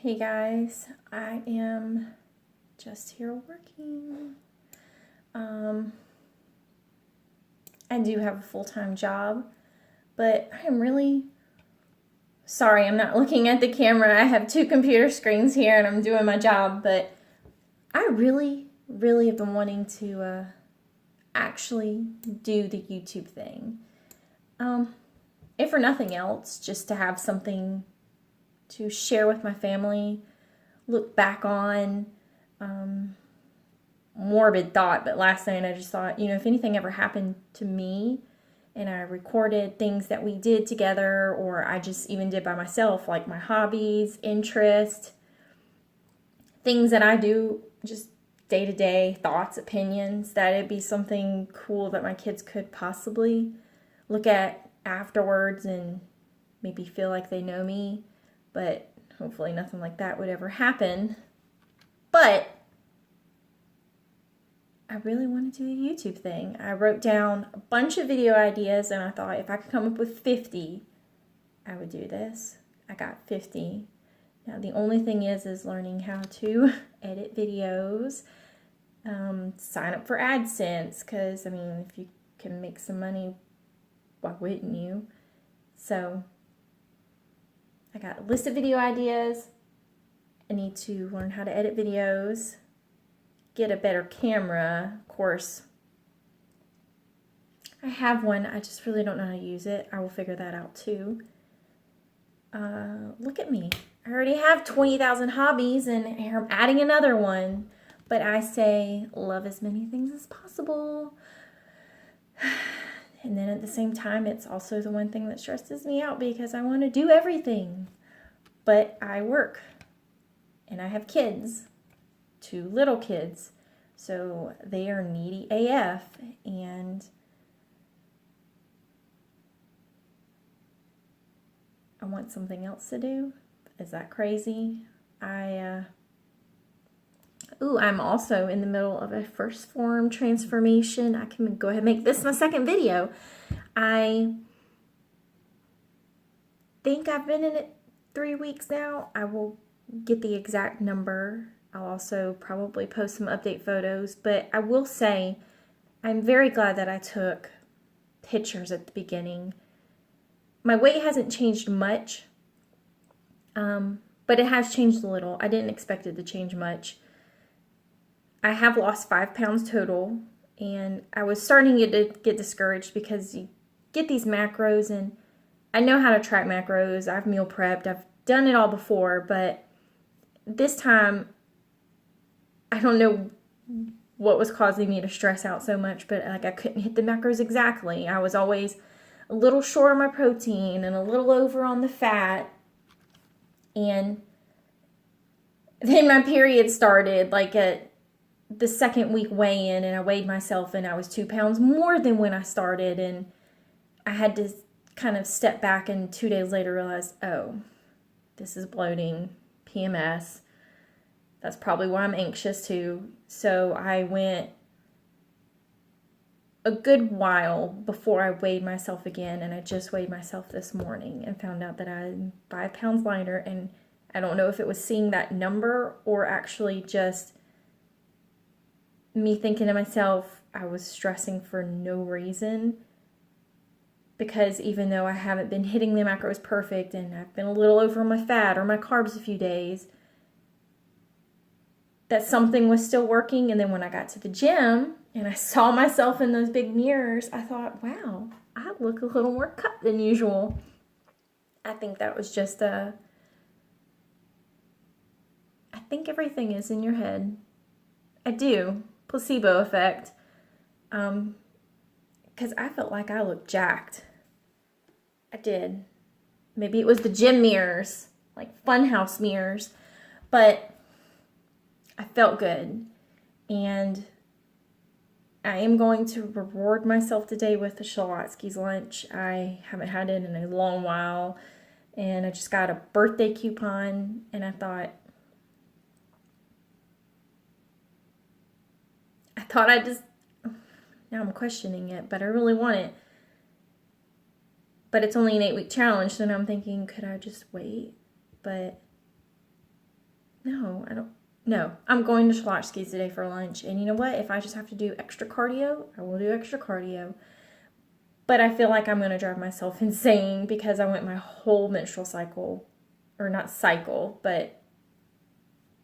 Hey guys, I am just here working. I do have a full-time job, but I am really sorry I'm not looking at the camera. I have two computer screens here and I'm doing my job, but I really have been wanting to actually do the YouTube thing. If for nothing else, just to have something to share with my family, look back on. Morbid thought, but last night I just thought, if anything ever happened to me and I recorded things that we did together, or I just even did by myself, like my hobbies, interests, things that I do just day to day, thoughts, opinions, that it'd be something cool that my kids could possibly look at afterwards and maybe feel like they know me, but hopefully nothing like that would ever happen. But I really want to do the YouTube thing. I wrote down a bunch of video ideas and I thought if I could come up with 50, I would do this. I got 50. Now the only thing is learning how to edit videos, sign up for AdSense, because if you can make some money, why wouldn't you? So I got a list of video ideas. I need to learn how to edit videos, get a better camera. Of course, I have one, I just really don't know how to use it. I will figure that out too. Look at me. I already have 20,000 hobbies and here I'm adding another one. But I say love as many things as possible. And then at the same time, it's also the one thing that stresses me out because I want to do everything. But I work and I have kids. 2 little kids, so they are needy AF, and I want something else to do. Is that crazy? I'm also in the middle of a first form transformation. I can go ahead and make this my second video. I think I've been in it 3 weeks now. I will get the exact number. I'll also probably post some update photos, but I will say I'm very glad that I took pictures at the beginning. My weight hasn't changed much, but it has changed a little. I didn't expect it to change much. I have lost 5 pounds total, and I was starting to get discouraged because you get these macros, and I know how to track macros. I've meal prepped. I've done it all before, but this time I don't know what was causing me to stress out so much, but I couldn't hit the macros exactly. I was always a little short on my protein and a little over on the fat. And then my period started at the second week weigh-in, and I weighed myself and I was 2 pounds more than when I started, and I had to kind of step back and 2 days later realize, oh, this is bloating, PMS. That's probably why I'm anxious too. So I went a good while before I weighed myself again, and I just weighed myself this morning and found out that I'm 5 pounds lighter, and I don't know if it was seeing that number or actually just me thinking to myself I was stressing for no reason, because even though I haven't been hitting the macros perfect and I've been a little over my fat or my carbs a few days, that something was still working. And then when I got to the gym and I saw myself in those big mirrors, I thought, wow, I look a little more cut than usual. I think that was just I think everything is in your head. I do. Placebo effect. Because I felt like I looked jacked. I did. Maybe it was the gym mirrors, like funhouse mirrors, but I felt good, and I am going to reward myself today with the Shalotsky's lunch. I haven't had it in a long while, and I just got a birthday coupon, and I thought now I'm questioning it, but I really want it. But it's only an 8-week challenge, so now I'm thinking, could I just wait? But No, I don't. No, I'm going to Schlotzsky's today for lunch. And you know what? If I just have to do extra cardio, I will do extra cardio. But I feel like I'm going to drive myself insane because I went my whole menstrual cycle, or not cycle, but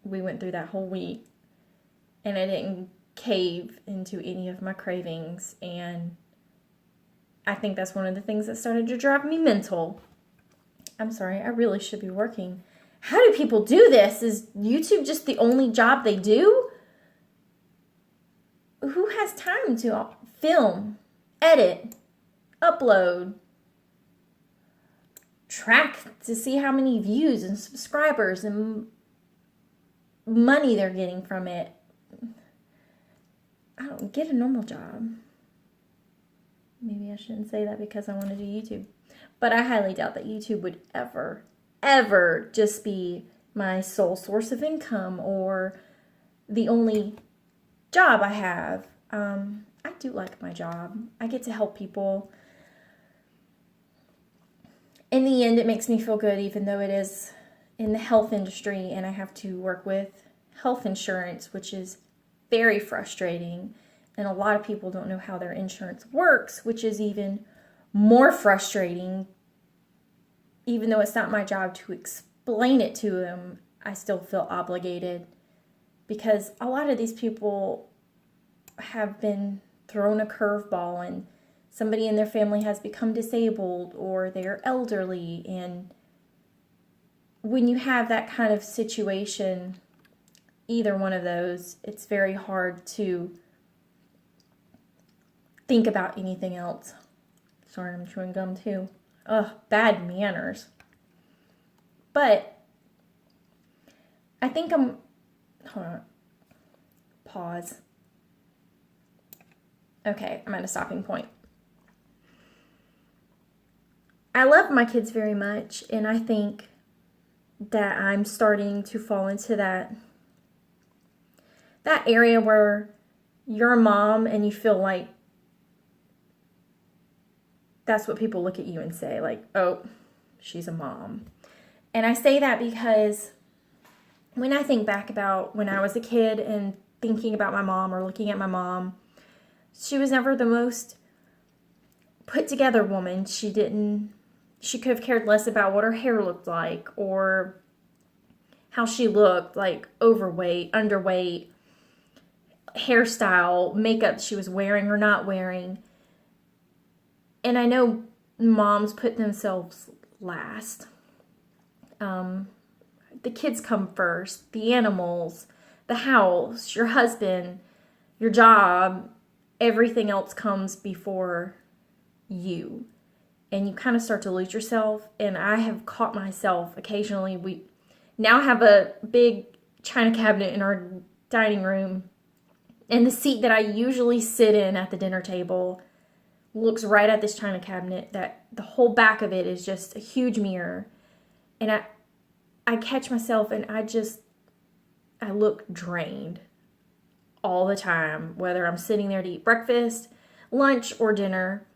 we went through that whole week. And I didn't cave into any of my cravings. And I think that's one of the things that started to drive me mental. I'm sorry, I really should be working. How do people do this? Is YouTube just the only job they do? Who has time to film, edit, upload, track to see how many views and subscribers and money they're getting from it? I don't get a normal job. Maybe I shouldn't say that because I want to do YouTube. But I highly doubt that YouTube would ever just be my sole source of income or the only job I have. I do like my job. I get to help people. In the end, it makes me feel good, even though it is in the health industry and I have to work with health insurance, which is very frustrating. And a lot of people don't know how their insurance works, which is even more frustrating. Even though it's not my job to explain it to them, I still feel obligated because a lot of these people have been thrown a curveball and somebody in their family has become disabled or they're elderly. And when you have that kind of situation, either one of those, it's very hard to think about anything else. Sorry, I'm chewing gum too. Ugh, bad manners. But I think hold on. Pause. Okay, I'm at a stopping point. I love my kids very much, and I think that I'm starting to fall into that area where you're a mom and you feel like that's what people look at you and say, like, oh, she's a mom. And I say that because when I think back about when I was a kid and thinking about my mom or looking at my mom, she was never the most put together woman. She could have cared less about what her hair looked like or how she looked, like overweight, underweight, hairstyle, makeup she was wearing or not wearing. And I know moms put themselves last. The kids come first, the animals, the house, your husband, your job, everything else comes before you. And you kind of start to lose yourself. And I have caught myself occasionally. We now have a big china cabinet in our dining room. And the seat that I usually sit in at the dinner table looks right at this china cabinet, that the whole back of it is just a huge mirror. And I catch myself and I look drained all the time, whether I'm sitting there to eat breakfast, lunch, or dinner.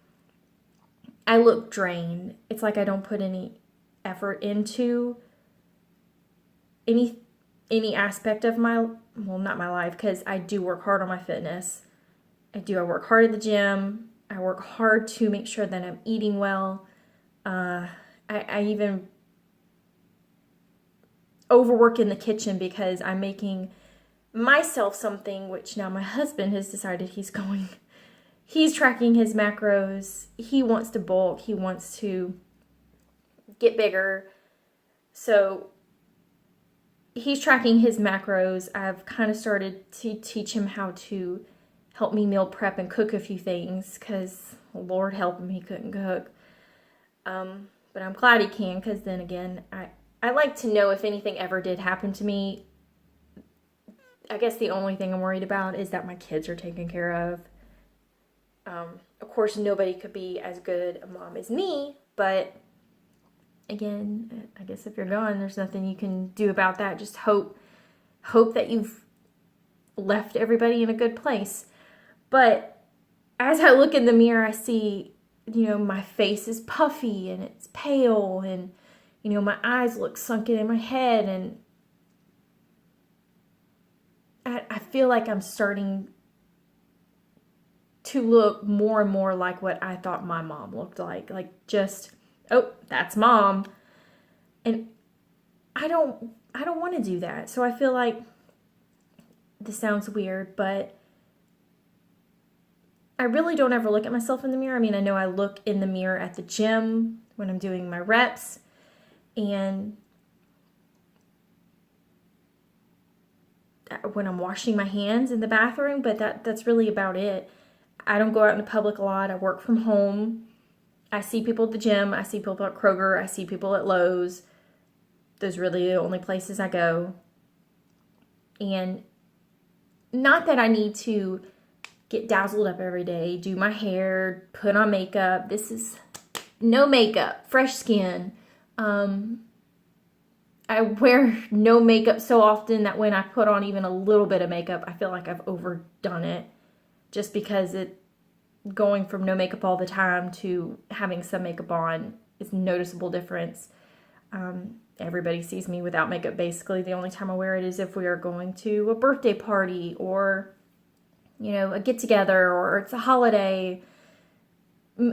I look drained. It's like I don't put any effort into any aspect of not my life, because I do work hard on my fitness. I work hard at the gym. I work hard to make sure that I'm eating well. I even overwork in the kitchen because I'm making myself something, which now my husband has decided he's tracking his macros. He wants to bulk. He wants to get bigger. So he's tracking his macros. I've kind of started to teach him how to help me meal prep and cook a few things because Lord help him, he couldn't cook. But I'm glad he can, because then again, I like to know if anything ever did happen to me. I guess the only thing I'm worried about is that my kids are taken care of. Of course, nobody could be as good a mom as me, but again, I guess if you're gone, there's nothing you can do about that. Just hope that you've left everybody in a good place. But as I look in the mirror, I see, my face is puffy and it's pale, and, my eyes look sunken in my head, and I feel like I'm starting to look more and more like what I thought my mom looked like. Like just, oh, that's mom. And I don't want to do that. So I feel like this sounds weird, but I really don't ever look at myself in the mirror. I mean, I know I look in the mirror at the gym when I'm doing my reps and when I'm washing my hands in the bathroom, but that's really about it. I don't go out in the public a lot. I work from home. I see people at the gym. I see people at Kroger. I see people at Lowe's. Those are really the only places I go. And not that I need to get dazzled up every day, do my hair, put on makeup. This is no makeup, fresh skin. I wear no makeup so often that when I put on even a little bit of makeup, I feel like I've overdone it. Just because going from no makeup all the time to having some makeup on is a noticeable difference. Everybody sees me without makeup basically. The only time I wear it is if we are going to a birthday party or, a get-together, or it's a holiday,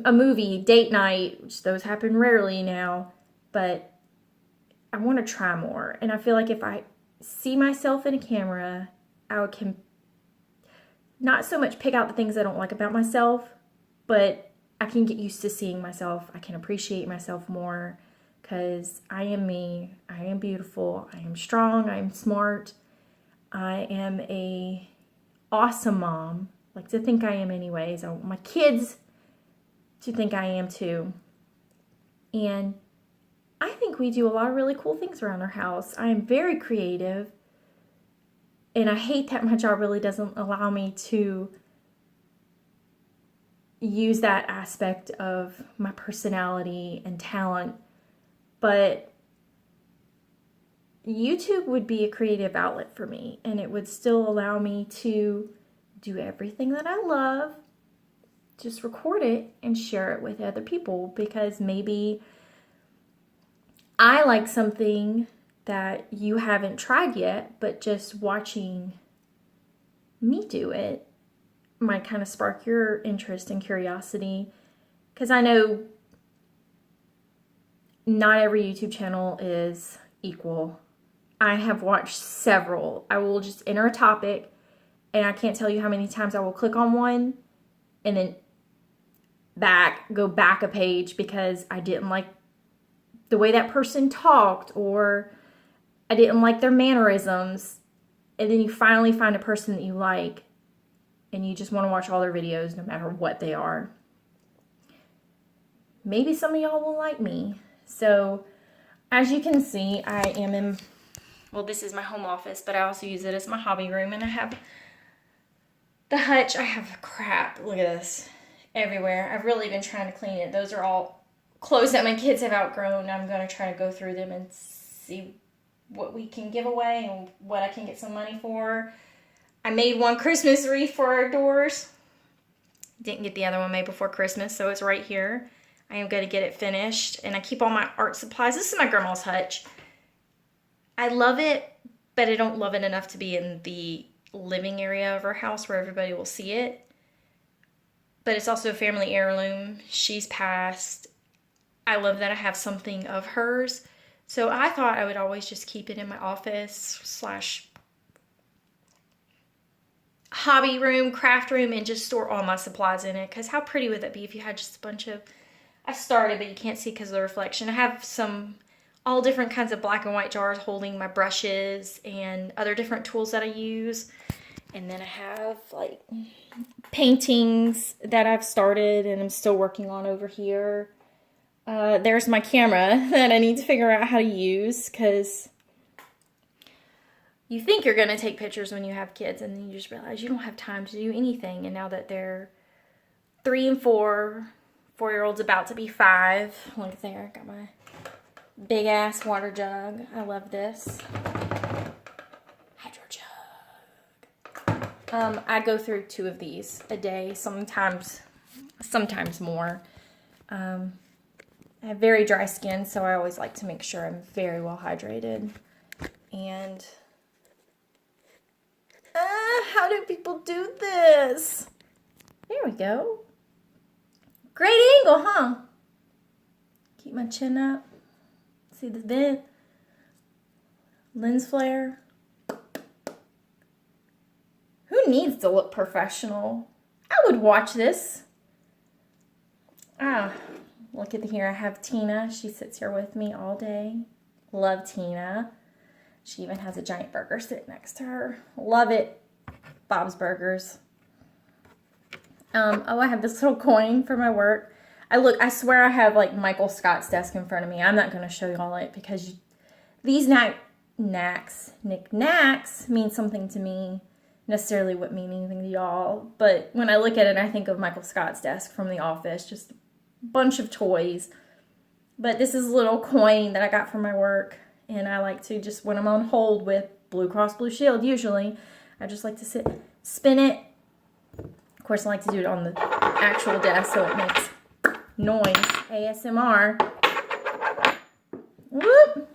a movie, date night, which those happen rarely now. But I want to try more. And I feel like if I see myself in a camera, can not so much pick out the things I don't like about myself, but I can get used to seeing myself. I can appreciate myself more because I am me. I am beautiful. I am strong. I am smart. I am a awesome mom. I like to think I am anyways. I want my kids to think I am too. And I think we do a lot of really cool things around our house. I am very creative. And I hate that my job really doesn't allow me to use that aspect of my personality and talent. But YouTube would be a creative outlet for me. And it would still allow me to do everything that I love. Just record it and share it with other people. Because maybe I like something that you haven't tried yet, but just watching me do it might kind of spark your interest and curiosity. Because I know not every YouTube channel is equal. I have watched several. I will just enter a topic, and I can't tell you how many times I will click on one and then go back a page because I didn't like the way that person talked, or I didn't like their mannerisms. And then you finally find a person that you like and you just want to watch all their videos no matter what they are. Maybe some of y'all will like me. So as you can see, I am in, this is my home office, but I also use it as my hobby room. And I have the hutch. I have crap. Look at this everywhere. I've really been trying to clean it. Those are all clothes that my kids have outgrown. I'm going to try to go through them and see what we can give away and what I can get some money for. I made one Christmas wreath for our doors. Didn't get the other one made before Christmas, so it's right here. I am going to get it finished. And I keep all my art supplies. This is my grandma's hutch. I love it, but I don't love it enough to be in the living area of our house where everybody will see it. But it's also a family heirloom. She's passed. I love that I have something of hers. So I thought I would always just keep it in my office / hobby room, craft room, and just store all my supplies in it. Because how pretty would that be if you had just a bunch of... I started, but you can't see because of the reflection. I have all different kinds of black and white jars holding my brushes and other different tools that I use. And then I have like paintings that I've started and I'm still working on over here. There's my camera that I need to figure out how to use, because you think you're going to take pictures when you have kids and then you just realize you don't have time to do anything. And now that they're 3 and 4, 4-year-old's about to be 5. Look there, got my big ass water jug. I love this. Hydro jug. I go through 2 of these a day, sometimes more. I have very dry skin, so I always like to make sure I'm very well hydrated. And How do people do this? There we go. Great angle, huh? Keep my chin up. See the vent? Lens flare. Who needs to look professional? I would watch this. Look at here. I have Tina. She sits here with me all day. Love Tina. She even has a giant burger sitting next to her. Love it. Bob's Burgers. I have this little coin for my work. I swear I have like Michael Scott's desk in front of me. I'm not going to show you all it because these knickknacks mean something to me. Necessarily what mean anything to y'all. But when I look at it, I think of Michael Scott's desk from The Office. Just a bunch of toys. But this is a little coin that I got from my work. And I like to just, when I'm on hold with Blue Cross Blue Shield, usually, I just like to spin it. Of course, I like to do it on the actual desk so it makes noise. ASMR. Whoop!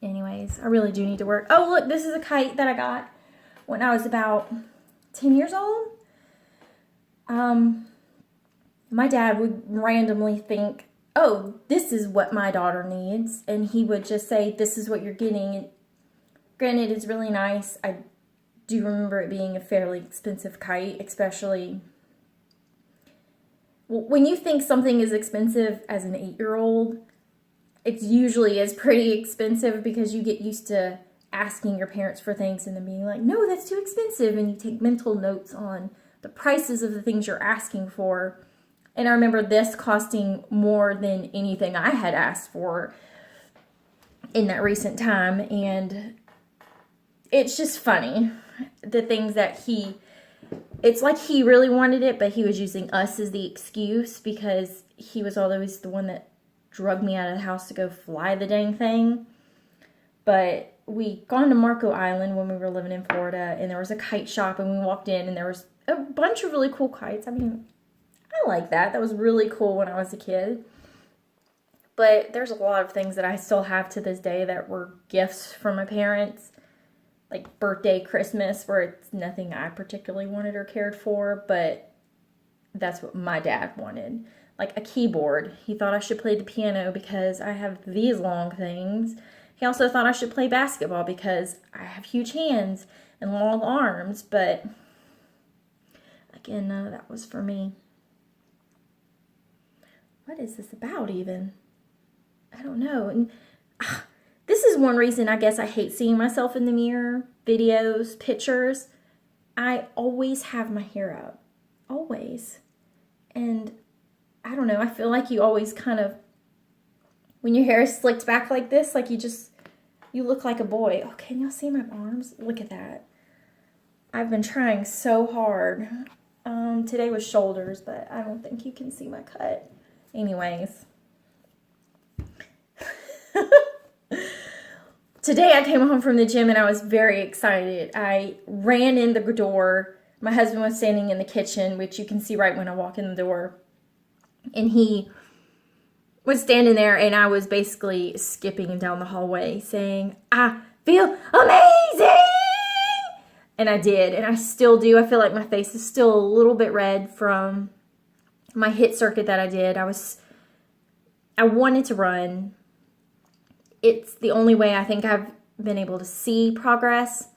Anyways, I really do need to work. Oh, look, this is a kite that I got when I was about 10 years old. My dad would randomly think, oh, this is what my daughter needs. And he would just say, this is what you're getting. And granted, it's really nice. I do remember it being a fairly expensive kite, especially when you think something is expensive as an 8-year-old, it usually is pretty expensive because you get used to asking your parents for things and then being like, no, that's too expensive. And you take mental notes on the prices of the things you're asking for. And I remember this costing more than anything I had asked for in that recent time. And it's just funny. The things that it's like he really wanted it, but he was using us as the excuse because he was always the one that drug me out of the house to go fly the dang thing. But we gone to Marco Island when we were living in Florida, and there was a kite shop, and we walked in, and there was a bunch of really cool kites. I mean, I like that. That was really cool when I was a kid. But there's a lot of things that I still have to this day that were gifts from my parents. Like birthday, Christmas, where it's nothing I particularly wanted or cared for, but that's what my dad wanted. Like a keyboard. He thought I should play the piano because I have these long things. He also thought I should play basketball because I have huge hands and long arms, but again, that was for me. What is this about even? I don't know. And this is one reason I guess I hate seeing myself in the mirror, videos, pictures. I always have my hair up. Always. And I don't know, I feel like you always kind of, when your hair is slicked back like this, like you look like a boy. Oh, can y'all see my arms? Look at that. I've been trying so hard. Today was shoulders, but I don't think you can see my cut. Anyways. Today I came home from the gym and I was very excited. I ran in the door. My husband was standing in the kitchen, which you can see right when I walk in the door. And he was standing there and I was basically skipping down the hallway saying, I feel amazing! And I did, and I still do. I feel like my face is still a little bit red from my HIIT circuit that I did. I wanted to run. It's the only way I think I've been able to see progress.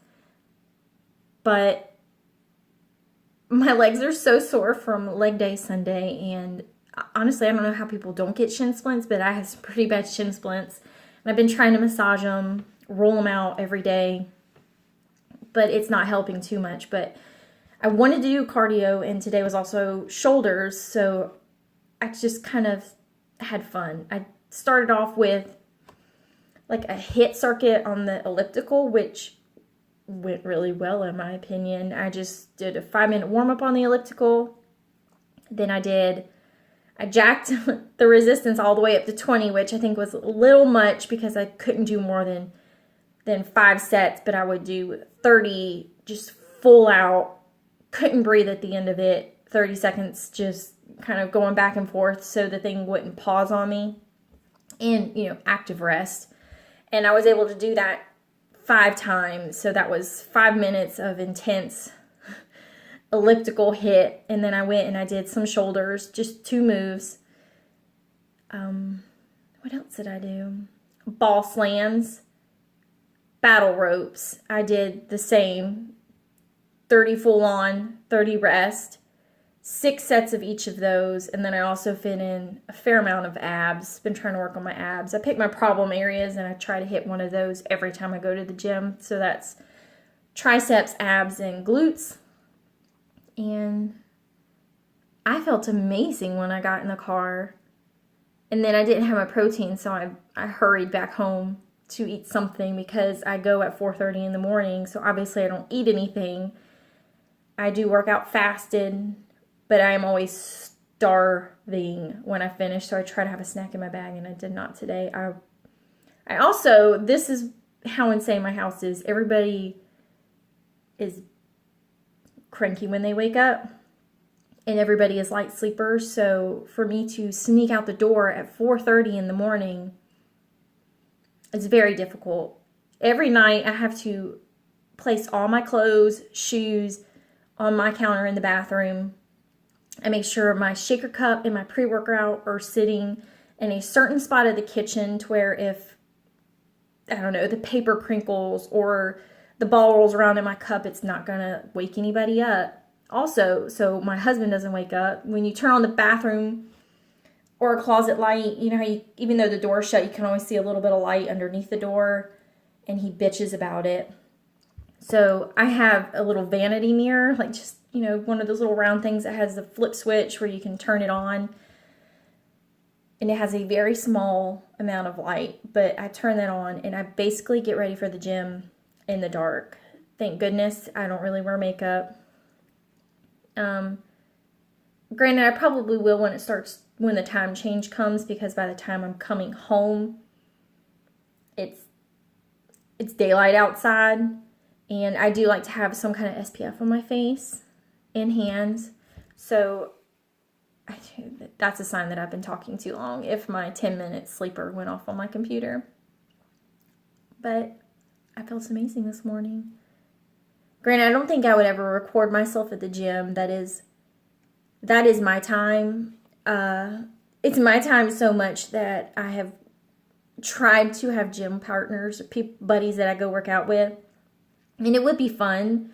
But my legs are so sore from leg day Sunday. And honestly, I don't know how people don't get shin splints, but I have some pretty bad shin splints. And I've been trying to massage them, roll them out every day. But it's not helping too much. But I wanted to do cardio, and today was also shoulders. So I just kind of had fun. I started off with like a HIIT circuit on the elliptical, which went really well in my opinion. I just did a 5-minute warm-up on the elliptical. Then I jacked the resistance all the way up to 20, which I think was a little much because I couldn't do more than 5 sets, but I would do 30 just full out, couldn't breathe at the end of it, 30 seconds just kind of going back and forth so the thing wouldn't pause on me, and active rest. And I was able to do that 5 times. So that was 5 minutes of intense elliptical hit. And then I went and I did some shoulders, just 2 moves. What else did I do? Ball slams, battle ropes. I did the same, 30 full on, 30 rest, 6 sets of each of those. And then I also fit in a fair amount of abs. Been trying to work on my abs. I pick my problem areas and I try to hit one of those every time I go to the gym. So that's triceps, abs, and glutes. And I felt amazing when I got in the car. And then I didn't have my protein, so I hurried back home to eat something because I go at 4:30 in the morning. So obviously I don't eat anything. I do work out fasted, but I am always starving when I finish. So I try to have a snack in my bag, and I did not today. I also, this is how insane my house is. Everybody is cranky when they wake up, and everybody is light sleepers. So for me to sneak out the door at 4:30 in the morning, it's very difficult. Every night I have to place all my clothes, shoes on my counter in the bathroom. I make sure my shaker cup and my pre-workout are sitting in a certain spot of the kitchen to where if, I don't know, the paper crinkles or the ball rolls around in my cup, it's not going to wake anybody up. Also, so my husband doesn't wake up. When you turn on the bathroom or a closet light, you know how even though the door's shut, you can always see a little bit of light underneath the door, and he bitches about it. So I have a little vanity mirror, like just, you know, one of those little round things that has the flip switch where you can turn it on. And it has a very small amount of light, but I turn that on and I basically get ready for the gym in the dark. Thank goodness I don't really wear makeup. Granted, I probably will when the time change comes, because by the time I'm coming home, it's daylight outside, and I do like to have some kind of SPF on my face and hands. So that's a sign that I've been talking too long if my 10-minute sleeper went off on my computer. But I felt amazing this morning. Granted, I don't think I would ever record myself at the gym. That is my time. It's my time so much that I have tried to have gym partners, buddies that I go work out with. And it would be fun.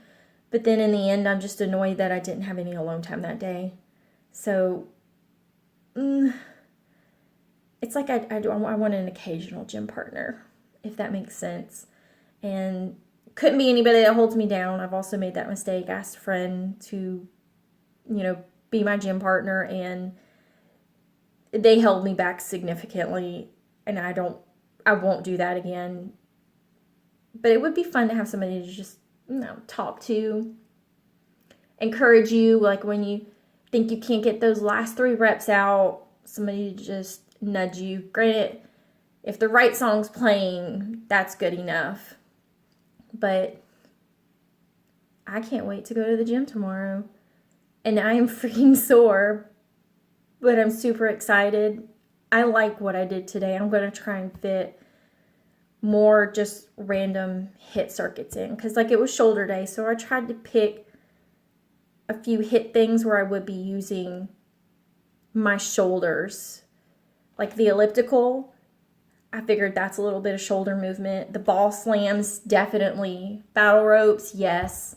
But then in the end, I'm just annoyed that I didn't have any alone time that day. So, it's like I want an occasional gym partner, if that makes sense. And couldn't be anybody that holds me down. I've also made that mistake. I asked a friend to, be my gym partner, and they held me back significantly, and I won't do that again. But it would be fun to have somebody to just, talk to, encourage you, like when you think you can't get those last 3 reps out, somebody to just nudge you. Granted, if the right song's playing, that's good enough. But I can't wait to go to the gym tomorrow. And I am freaking sore, but I'm super excited. I like what I did today. I'm going to try and fit more just random hit circuits in, because it was shoulder day, so I tried to pick a few hit things where I would be using my shoulders. Like the elliptical, I figured that's a little bit of shoulder movement. The ball slams, definitely. Battle ropes, yes.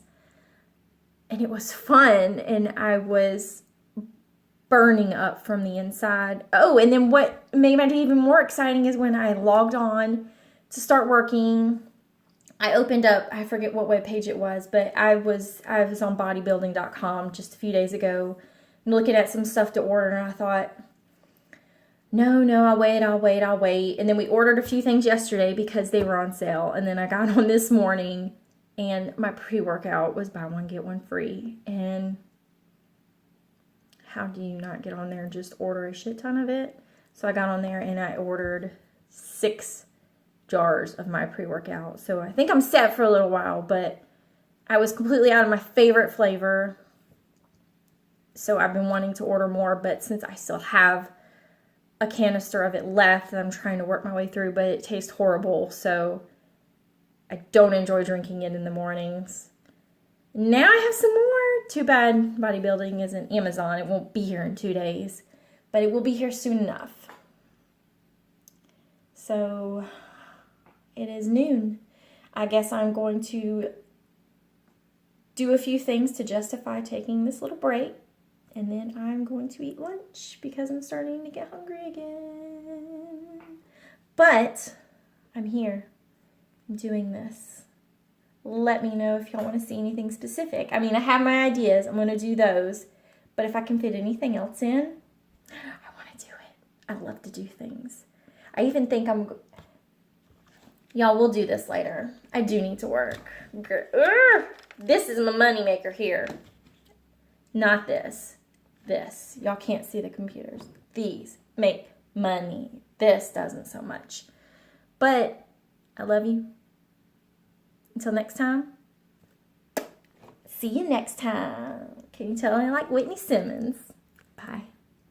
And it was fun, and I was burning up from the inside. Oh, and then what made my day even more exciting is when I logged on to start working. I opened up, I forget what webpage it was, but I was on bodybuilding.com just a few days ago and looking at some stuff to order, and I thought, no, I'll wait. And then we ordered a few things yesterday because they were on sale. And then I got on this morning, and my pre-workout was buy one, get one free. And how do you not get on there and just order a shit ton of it? So I got on there and I ordered 6 jars of my pre-workout. So I think I'm set for a little while, but I was completely out of my favorite flavor. So I've been wanting to order more, but since I still have a canister of it left that I'm trying to work my way through, but it tastes horrible. So I don't enjoy drinking it in the mornings. Now I have some more. Too bad bodybuilding isn't Amazon. It won't be here in 2 days, but it will be here soon enough. So it is noon. I guess I'm going to do a few things to justify taking this little break. And then I'm going to eat lunch because I'm starting to get hungry again. But I'm here doing this. Let me know if y'all want to see anything specific. I mean, I have my ideas. I'm going to do those. But if I can fit anything else in, I want to do it. I love to do things. I even think y'all will do this later. I do need to work. This is my money maker here. Not this. This. Y'all can't see the computers. These make money. This doesn't so much. But I love you. Until next time. See you next time. Can you tell I like Whitney Simmons?